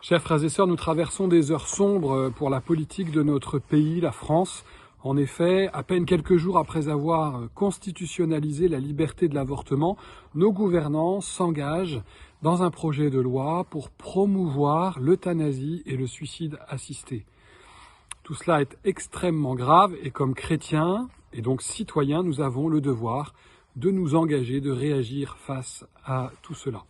Chers frères et sœurs, nous traversons des heures sombres pour la politique de notre pays, la France. En effet, à peine quelques jours après avoir constitutionnalisé la liberté de l'avortement, nos gouvernants s'engagent dans un projet de loi pour promouvoir l'euthanasie et le suicide assisté. Tout cela est extrêmement grave et comme chrétiens et donc citoyens, nous avons le devoir de nous engager, de réagir face à tout cela.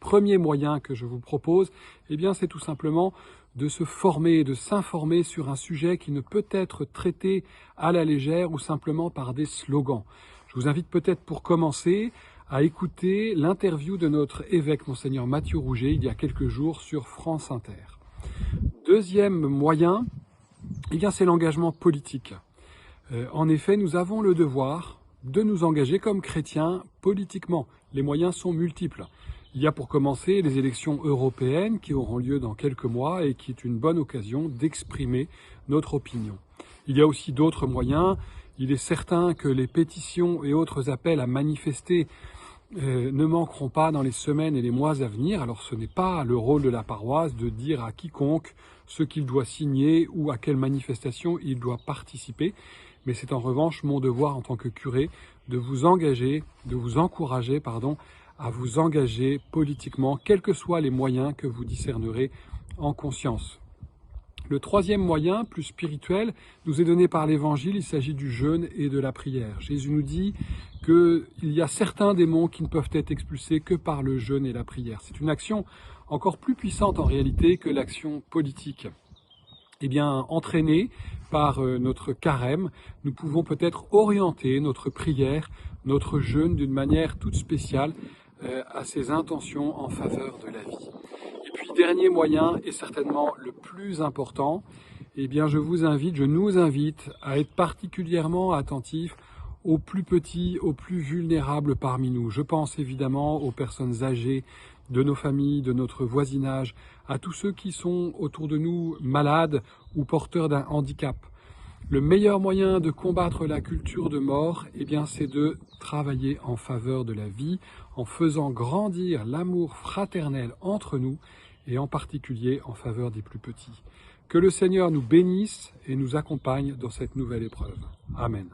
Premier moyen que je vous propose, c'est tout simplement de se former, de s'informer sur un sujet qui ne peut être traité à la légère ou simplement par des slogans. Je vous invite peut-être pour commencer à écouter l'interview de notre évêque, Monseigneur Mathieu Rouget, il y a quelques jours sur France Inter. Deuxième moyen, c'est l'engagement politique. En effet, nous avons le devoir de nous engager comme chrétiens politiquement. Les moyens sont multiples. Il y a pour commencer les élections européennes qui auront lieu dans quelques mois et qui est une bonne occasion d'exprimer notre opinion. Il y a aussi d'autres moyens. Il est certain que les pétitions et autres appels à manifester ne manqueront pas dans les semaines et les mois à venir. Alors ce n'est pas le rôle de la paroisse de dire à quiconque ce qu'il doit signer ou à quelle manifestation il doit participer. Mais c'est en revanche mon devoir en tant que curé de vous encourager, à vous engager politiquement, quels que soient les moyens que vous discernerez en conscience. Le troisième moyen, plus spirituel, nous est donné par l'Évangile, il s'agit du jeûne et de la prière. Jésus nous dit qu'il y a certains démons qui ne peuvent être expulsés que par le jeûne et la prière. C'est une action encore plus puissante en réalité que l'action politique. Entraînés par notre carême, nous pouvons peut-être orienter notre prière, notre jeûne d'une manière toute spéciale à ses intentions en faveur de la vie. Et puis, dernier moyen, et certainement le plus important, je nous invite à être particulièrement attentifs aux plus petits, aux plus vulnérables parmi nous. Je pense évidemment aux personnes âgées de nos familles, de notre voisinage, à tous ceux qui sont autour de nous malades ou porteurs d'un handicap. Le meilleur moyen de combattre la culture de mort, c'est de travailler en faveur de la vie, en faisant grandir l'amour fraternel entre nous et en particulier en faveur des plus petits. Que le Seigneur nous bénisse et nous accompagne dans cette nouvelle épreuve. Amen.